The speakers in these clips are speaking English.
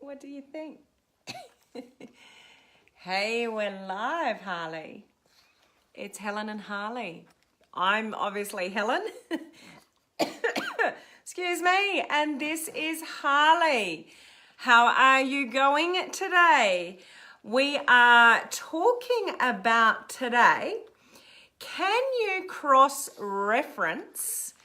What do you think? Hey, we're live, Harley. It's Helen and Harley. I'm obviously Helen. Excuse me. And this is Harley. How are you going today? We are talking about today, can you cross-reference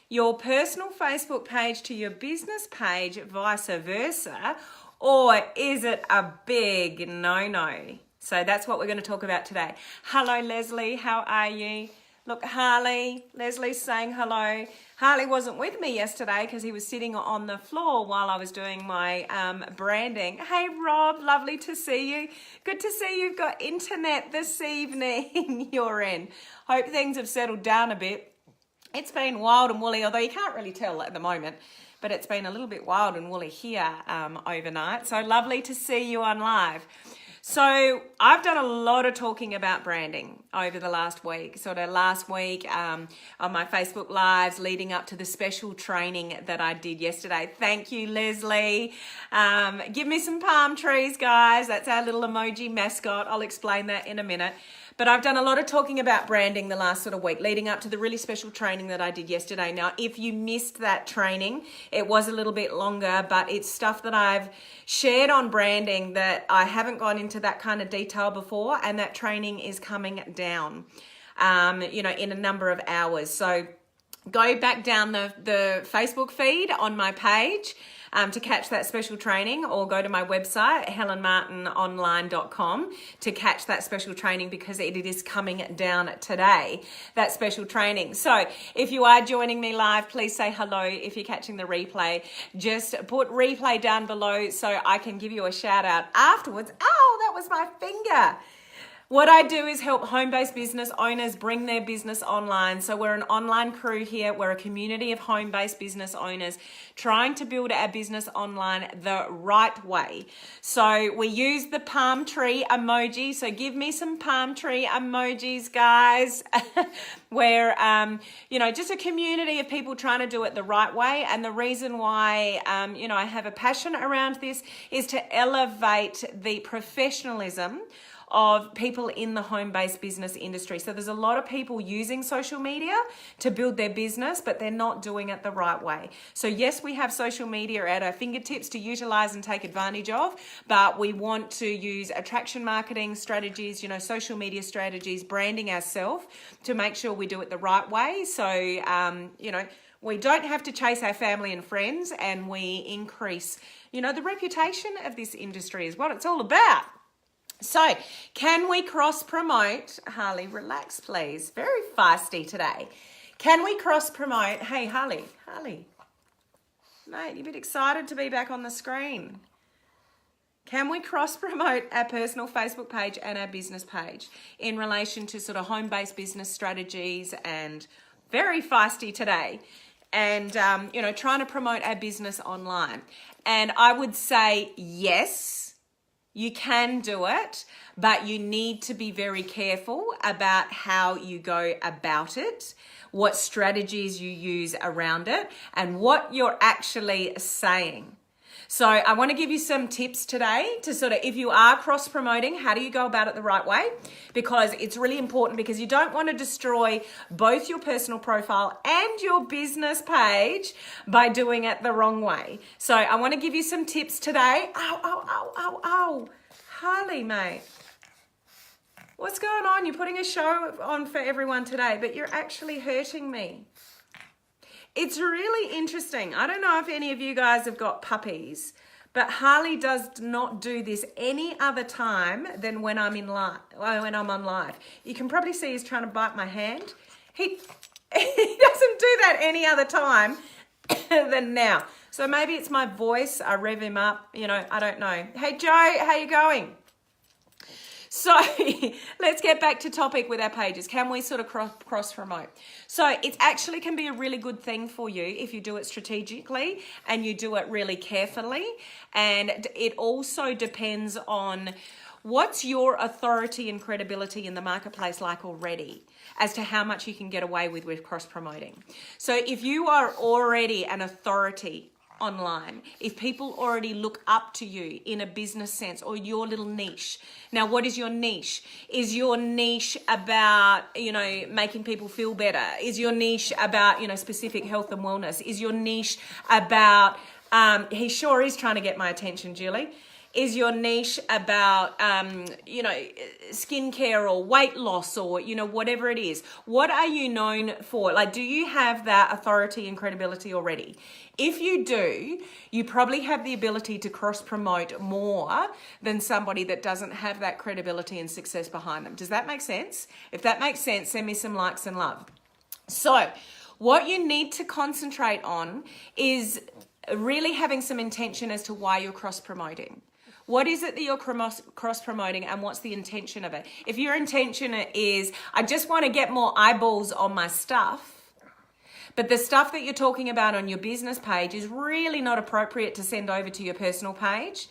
your personal Facebook page to your business page, vice versa, or is it a big no-no? So that's what we're going to talk about today. Hello, Leslie. How are you? Look, Harley. Leslie's saying hello. Harley wasn't with me yesterday because he was sitting on the floor while I was doing my branding. Hey, Rob. Lovely to see you. Good to see you've got internet this evening. You're in. Hope things have settled down a bit. It's been wild and woolly, although you can't really tell at the moment, but it's been a little bit wild and woolly here overnight. So lovely to see you on live. So I've done a lot of talking about branding over the last week. Sort of last week on my Facebook Lives leading up to the special training that I did yesterday. Thank you, Leslie. Give me some palm trees, guys. That's our little emoji mascot. I'll explain that in a minute. But I've done a lot of talking about branding the last sort of week leading up to the really special training that I did yesterday. Now, if you missed that training, it was a little bit longer, but it's stuff that I've shared on branding that I haven't gone into that kind of detail before, and that training is coming down, in a number of hours. So go back down the Facebook feed on my page to catch that special training, or go to my website, helenmartinonline.com, to catch that special training because it is coming down today, that special training. So if you are joining me live, please say hello. If you're catching the replay, just put replay down below so I can give you a shout out afterwards. Oh, that was my finger. What I do is help home-based business owners bring their business online. So we're an online crew here. We're a community of home-based business owners trying to build our business online the right way. So we use the palm tree emoji. So give me some palm tree emojis, guys. We're, just a community of people trying to do it the right way. And the reason why, I have a passion around this is to elevate the professionalism of people in the home-based business industry. So there's a lot of people using social media to build their business, but they're not doing it the right way. So yes, we have social media at our fingertips to utilize and take advantage of, but we want to use attraction marketing strategies, social media strategies, branding ourselves to make sure we do it the right way. So, we don't have to chase our family and friends, and we increase, the reputation of this industry is what it's all about. So, can we cross-promote? Harley, relax, please. Very feisty today. Can we cross-promote? Hey, Harley. Mate, you're a bit excited to be back on the screen. Can we cross-promote our personal Facebook page and our business page in relation to sort of home-based business strategies? And very feisty today. And, trying to promote our business online. And I would say yes. You can do it, but you need to be very careful about how you go about it, what strategies you use around it, and what you're actually saying. So I want to give you some tips today to sort of, if you are cross-promoting, how do you go about it the right way? Because it's really important, because you don't want to destroy both your personal profile and your business page by doing it the wrong way. So I want to give you some tips today. Ow. Harley, mate. What's going on? You're putting a show on for everyone today, but you're actually hurting me. It's really interesting. I don't know if any of you guys have got puppies, but Harley does not do this any other time than when I'm on live. You can probably see he's trying to bite my hand. He doesn't do that any other time than now. So maybe it's my voice. I rev him up. I don't know. Hey, Joe, how you going? So let's get back to topic with our pages. Can we sort of cross-promote? So it actually can be a really good thing for you if you do it strategically and you do it really carefully. And it also depends on what's your authority and credibility in the marketplace like already as to how much you can get away with cross-promoting. So if you are already an authority online if people already look up to you in a business sense or your little niche? Now, what is your niche? Is your niche about, making people feel better? Is your niche about, specific health and wellness? Is your niche about, he sure is trying to get my attention, Julie. Is your niche about, skincare or weight loss or, whatever it is? What are you known for? Like, do you have that authority and credibility already? If you do, you probably have the ability to cross-promote more than somebody that doesn't have that credibility and success behind them. Does that make sense? If that makes sense, send me some likes and love. So, what you need to concentrate on is really having some intention as to why you're cross-promoting. What is it that you're cross-promoting and what's the intention of it? If your intention is, I just want to get more eyeballs on my stuff, but the stuff that you're talking about on your business page is really not appropriate to send over to your personal page,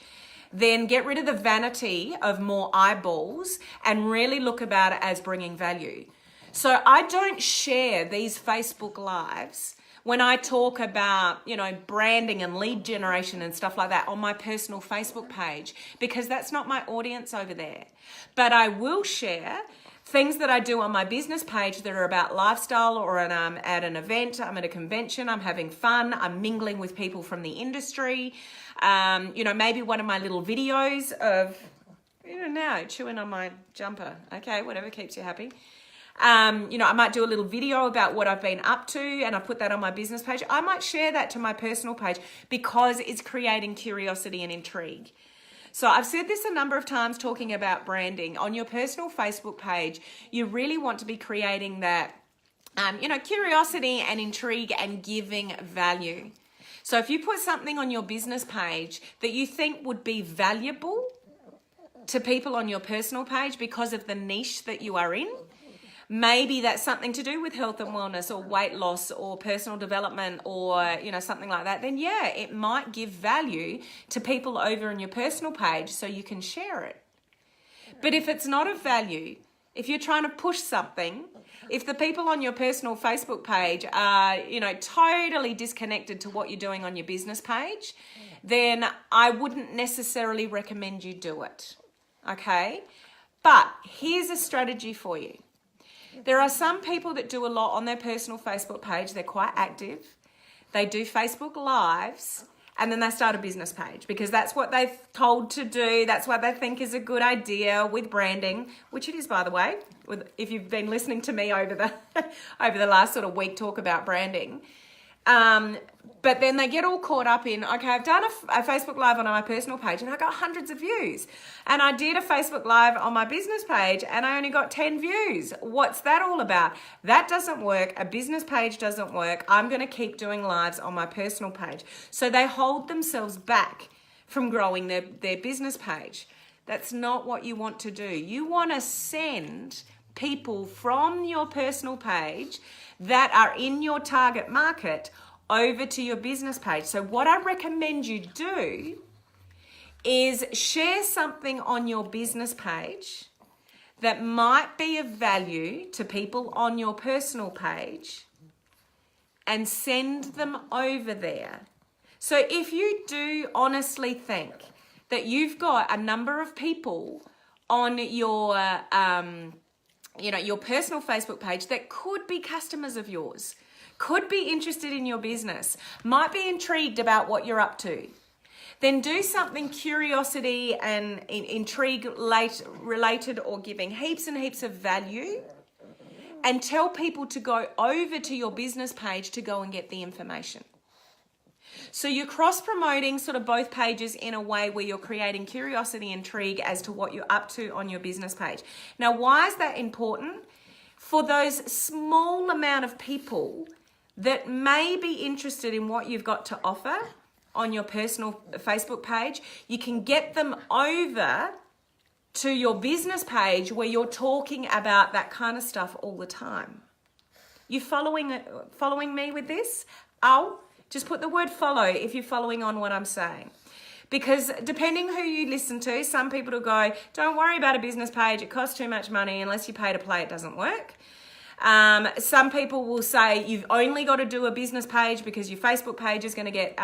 then get rid of the vanity of more eyeballs and really look about it as bringing value. So I don't share these Facebook Lives when I talk about, branding and lead generation and stuff like that on my personal Facebook page, because that's not my audience over there. But I will share things that I do on my business page that are about lifestyle, or I'm at an event, I'm at a convention, I'm having fun, I'm mingling with people from the industry. Maybe one of my little videos of, now chewing on my jumper. Okay, whatever keeps you happy. I might do a little video about what I've been up to and I put that on my business page. I might share that to my personal page because it's creating curiosity and intrigue. So I've said this a number of times talking about branding. On your personal Facebook page, you really want to be creating that, curiosity and intrigue and giving value. So if you put something on your business page that you think would be valuable to people on your personal page because of the niche that you are in, maybe that's something to do with health and wellness or weight loss or personal development or, something like that, then yeah, it might give value to people over on your personal page so you can share it. But if it's not of value, if you're trying to push something, if the people on your personal Facebook page are, totally disconnected to what you're doing on your business page, then I wouldn't necessarily recommend you do it. Okay? But here's a strategy for you. There are some people that do a lot on their personal Facebook page. They're quite active. They do Facebook Lives and then they start a business page because that's what they're told to do. That's what they think is a good idea with branding, which it is, by the way, if you've been listening to me over the last sort of week talk about branding. But then they get all caught up in, okay, I've done a Facebook Live on my personal page and I got hundreds of views. And I did a Facebook Live on my business page and I only got 10 views. What's that all about? That doesn't work. A business page doesn't work. I'm going to keep doing lives on my personal page. So they hold themselves back from growing their business page. That's not what you want to do. You want to send people from your personal page that are in your target market over to your business page. So what I recommend you do is share something on your business page that might be of value to people on your personal page and send them over there. So if you do honestly think that you've got a number of people on your your personal Facebook page that could be customers of yours, could be interested in your business, might be intrigued about what you're up to, then do something curiosity and intrigue related or giving heaps and heaps of value and tell people to go over to your business page to go and get the information. So you're cross-promoting sort of both pages in a way where you're creating curiosity, intrigue as to what you're up to on your business page. Now, why is that important? For those small amount of people that may be interested in what you've got to offer on your personal Facebook page, you can get them over to your business page where you're talking about that kind of stuff all the time. You following me with this? Just put the word follow if you're following on what I'm saying. Because depending who you listen to, some people will go, don't worry about a business page, it costs too much money, unless you pay to play, it doesn't work. Some people will say you've only got to do a business page because your Facebook page is going to get,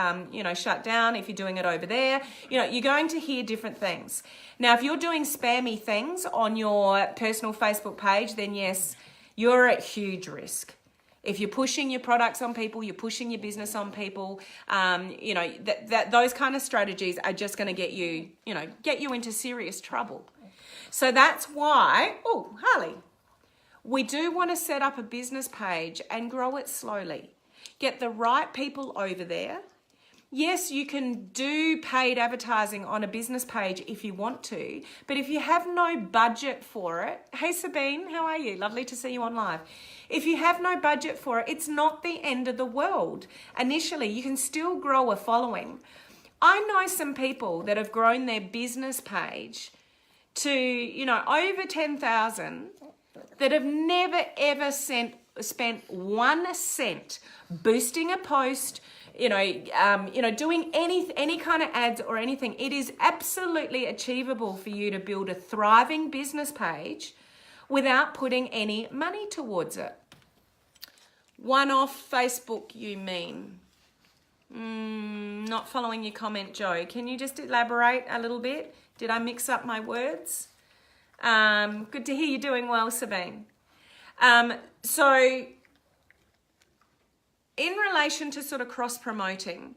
shut down if you're doing it over there. You're going to hear different things. Now, if you're doing spammy things on your personal Facebook page, then yes, you're at huge risk. If you're pushing your products on people, you're pushing your business on people, those kind of strategies are just going to get you into serious trouble. So that's why, Harley, we do want to set up a business page and grow it slowly. Get the right people over there. Yes, you can do paid advertising on a business page if you want to, but if you have no budget for it, hey Sabine, how are you? Lovely to see you on live. If you have no budget for it, it's not the end of the world. Initially, you can still grow a following. I know some people that have grown their business page to, over 10,000 that have never ever spent 1 cent boosting a post, doing any kind of ads or anything. It is absolutely achievable for you to build a thriving business page without putting any money towards it. One-off Facebook, you mean? Not following your comment, Joe. Can you just elaborate a little bit? Did I mix up my words? Good to hear you're doing well, Sabine. So in relation to sort of cross-promoting,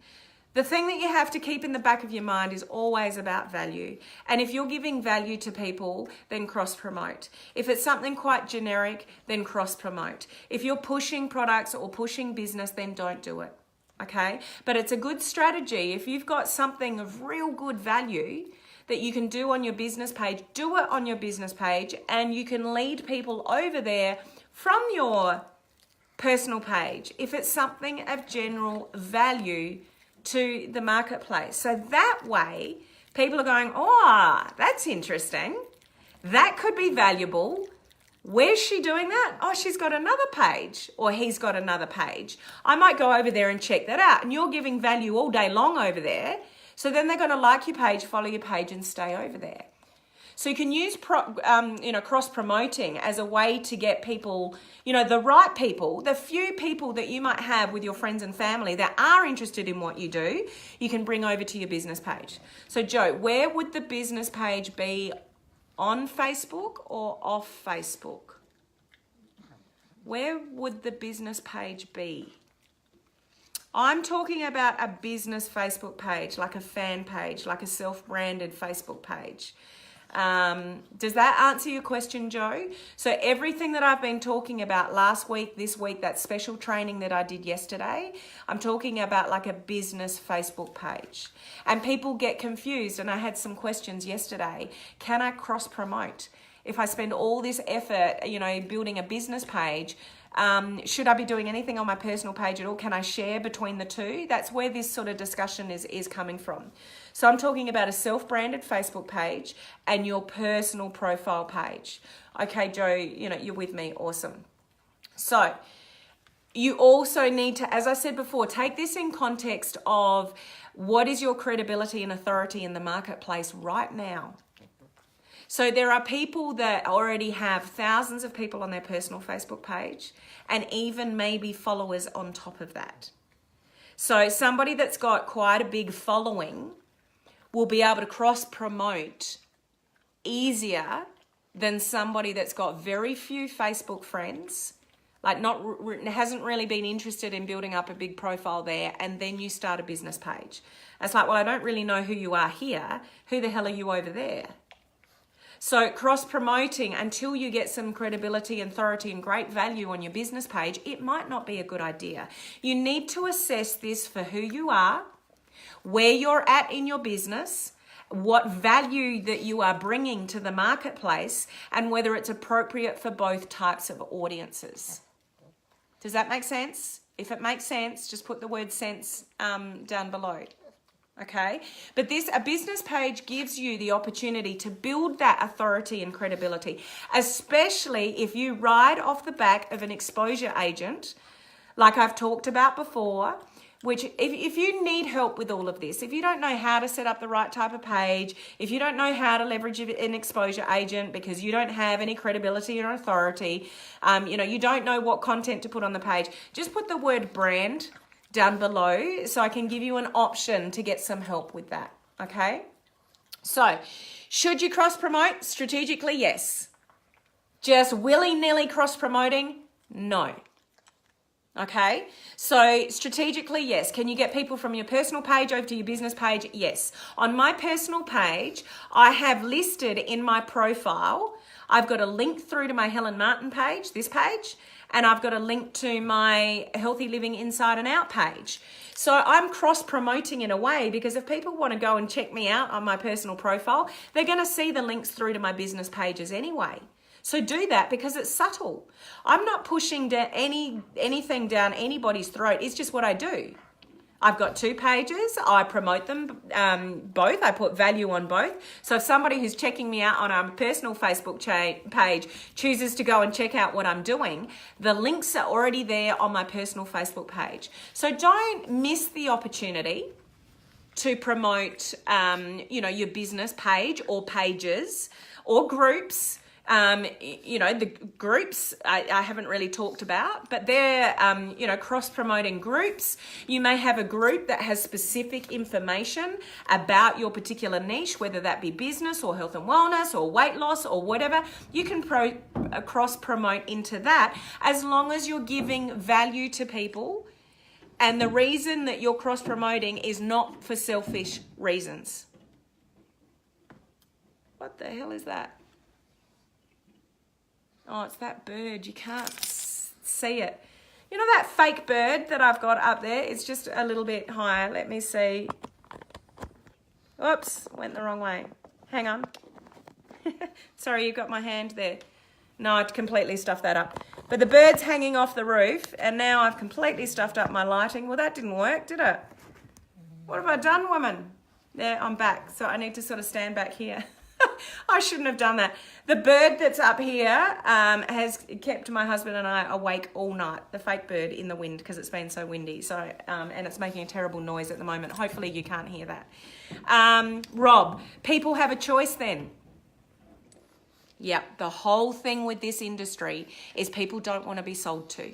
the thing that you have to keep in the back of your mind is always about value. And if you're giving value to people, then cross-promote. If it's something quite generic, then cross-promote. If you're pushing products or pushing business, then don't do it. Okay? But it's a good strategy. If you've got something of real good value that you can do on your business page, do it on your business page, and you can lead people over there from your personal page if it's something of general value to the marketplace. So that way, people are going, that's interesting. That could be valuable. Where's she doing that? Oh, she's got another page, or he's got another page. I might go over there and check that out. And you're giving value all day long over there. So then they're going to like your page, follow your page, and stay over there. So you can use cross-promoting as a way to get people, the right people, the few people that you might have with your friends and family that are interested in what you do, you can bring over to your business page. So Joe, where would the business page be? On Facebook or off Facebook? Where would the business page be? I'm talking about a business Facebook page, like a fan page, like a self-branded Facebook page. Does that answer your question, Joe? So everything that I've been talking about last week, this week, that special training that I did yesterday, I'm talking about like a business Facebook page. And people get confused, and I had some questions yesterday. Can I cross-promote? If I spend all this effort, building a business page, should I be doing anything on my personal page at all? Can I share between the two? That's where this sort of discussion is coming from. So I'm talking about a self-branded Facebook page and your personal profile page. Okay, Joe, you're with me. Awesome. So you also need to, as I said before, take this in context of what is your credibility and authority in the marketplace right now. So there are people that already have thousands of people on their personal Facebook page and even maybe followers on top of that. So somebody that's got quite a big following will be able to cross-promote easier than somebody that's got very few Facebook friends, like hasn't really been interested in building up a big profile there, and then you start a business page. It's like, well, I don't really know who you are here. Who the hell are you over there? So cross-promoting until you get some credibility, authority, and great value on your business page, it might not be a good idea. You need to assess this for who you are, where you're at in your business, what value that you are bringing to the marketplace, and whether it's appropriate for both types of audiences. Does that make sense? If it makes sense, just put the word sense down below. Okay, but a business page gives you the opportunity to build that authority and credibility, especially if you ride off the back of an exposure agent, like I've talked about before, which if you need help with all of this, if you don't know how to set up the right type of page, if you don't know how to leverage an exposure agent because you don't have any credibility or authority, you don't know what content to put on the page, just put the word brand down below so I can give you an option to get some help with that, okay? So, should you cross-promote? Strategically, yes. Just willy-nilly cross-promoting? No. Okay, so strategically, yes. Can you get people from your personal page over to your business page? Yes. On my personal page, I have listed in my profile, I've got a link through to my Helen Martin page, this page, and I've got a link to my Healthy Living Inside and Out page. So I'm cross-promoting in a way because if people want to go and check me out on my personal profile, they're going to see the links through to my business pages anyway. So do that because it's subtle. I'm not pushing anything down anybody's throat. It's just what I do. I've got 2 pages. I promote them both. I put value on both. So if somebody who's checking me out on a personal Facebook page chooses to go and check out what I'm doing, the links are already there on my personal Facebook page. So don't miss the opportunity to promote, your business page or pages or groups. The groups I haven't really talked about, but they're, cross-promoting groups. You may have a group that has specific information about your particular niche, whether that be business or health and wellness or weight loss or whatever. You can cross-promote into that as long as you're giving value to people. And the reason that you're cross-promoting is not for selfish reasons. What the hell is that? Oh, it's that bird. You can't see it. You know that fake bird that I've got up there? It's just a little bit higher. Let me see. Oops, went the wrong way. Hang on. Sorry, you got my hand there. No, I completely stuffed that up. But the bird's hanging off the roof, and now I've completely stuffed up my lighting. Well, that didn't work, did it? What have I done, woman? There, I'm back. So I need to sort of stand back here. I shouldn't have done that. The bird that's up here has kept my husband and I awake all night. The fake bird in the wind because it's been so windy. So and it's making a terrible noise at the moment. Hopefully you can't hear that. Rob, people have a choice then. Yep, the whole thing with this industry is people don't want to be sold to.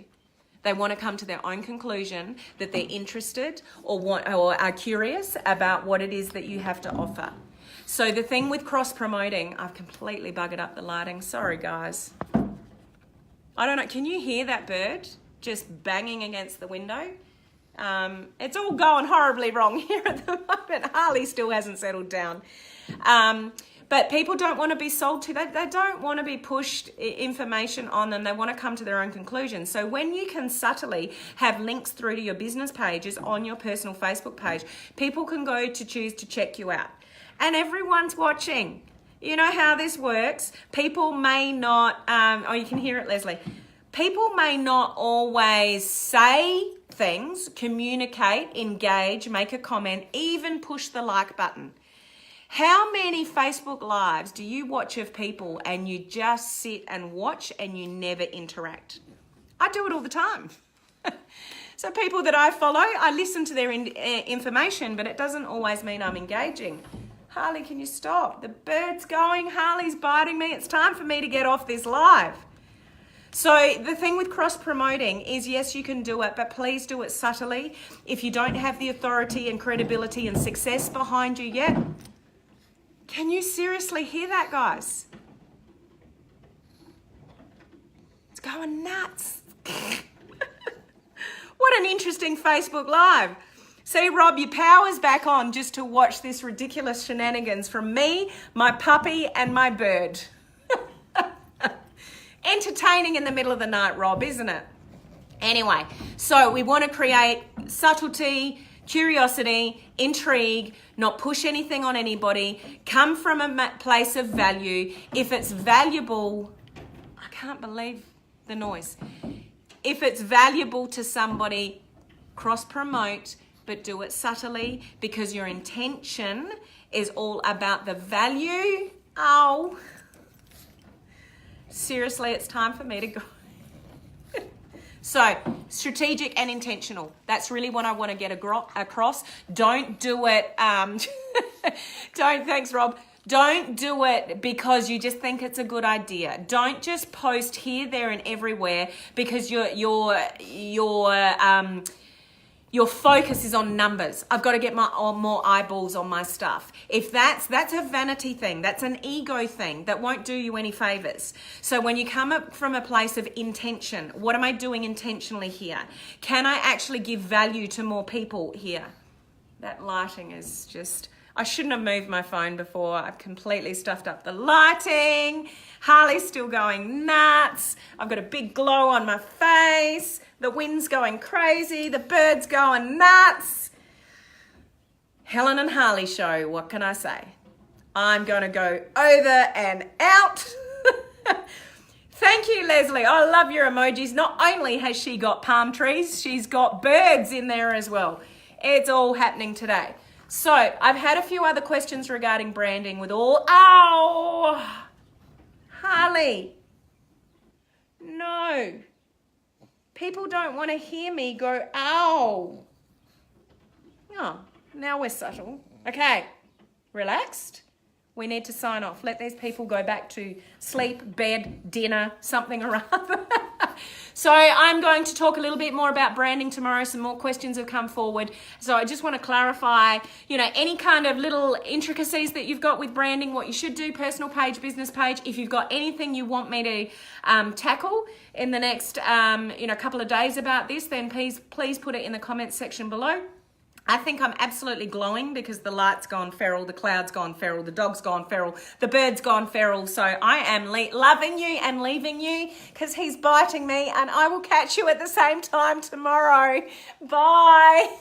They want to come to their own conclusion that they're interested or are curious about what it is that you have to offer. So the thing with cross-promoting, I've completely buggered up the lighting. Sorry, guys. I don't know. Can you hear that bird just banging against the window? It's all going horribly wrong here at the moment. Harley still hasn't settled down. But people don't want to be sold to. They don't want to be pushed information on them. They want to come to their own conclusions. So when you can subtly have links through to your business pages on your personal Facebook page, people can go to choose to check you out. And everyone's watching. You know how this works. People may not, you can hear it, Leslie. People may not always say things, communicate, engage, make a comment, even push the like button. How many Facebook Lives do you watch of people and you just sit and watch and you never interact? I do it all the time. So people that I follow, I listen to their information, but it doesn't always mean I'm engaging. Harley, can you stop? The bird's going. Harley's biting me. It's time for me to get off this live. So the thing with cross-promoting is, yes, you can do it, but please do it subtly. If you don't have the authority and credibility and success behind you yet, can you seriously hear that, guys? It's going nuts. What an interesting Facebook Live. See, Rob, your power's back on just to watch this ridiculous shenanigans from me, my puppy, and my bird. Entertaining in the middle of the night, Rob, isn't it? Anyway, so we want to create subtlety, curiosity, intrigue, not push anything on anybody, come from a place of value. If it's valuable, I can't believe the noise. If it's valuable to somebody, cross-promote, but do it subtly because your intention is all about the value. Oh, seriously, it's time for me to go. So, strategic and intentional. That's really what I want to get across. Don't do it. Thanks, Rob. Don't do it because you just think it's a good idea. Don't just post here, there, and everywhere because your focus is on numbers. I've got to get more eyeballs on my stuff. If that's a vanity thing, that's an ego thing that won't do you any favors. So when you come up from a place of intention, what am I doing intentionally here? Can I actually give value to more people here? That lighting is just, I shouldn't have moved my phone before. I've completely stuffed up the lighting. Harley's still going nuts. I've got a big glow on my face. The wind's going crazy. The bird's going nuts. Helen and Harley show. What can I say? I'm going to go over and out. Thank you, Leslie. I love your emojis. Not only has she got palm trees, she's got birds in there as well. It's all happening today. So I've had a few other questions regarding branding with all... Ow! Harley. No. People don't want to hear me go, ow. Oh, now we're subtle. Okay, relaxed. We need to sign off. Let these people go back to sleep, bed, dinner, something or other. So I'm going to talk a little bit more about branding tomorrow. Some more questions have come forward. So I just want to clarify, any kind of little intricacies that you've got with branding, what you should do, personal page, business page. If you've got anything you want me to tackle in the next, couple of days about this, then please put it in the comments section below. I think I'm absolutely glowing because the light's gone feral, the cloud's gone feral, the dog's gone feral, the bird's gone feral. So I am loving you and leaving you because he's biting me, and I will catch you at the same time tomorrow. Bye.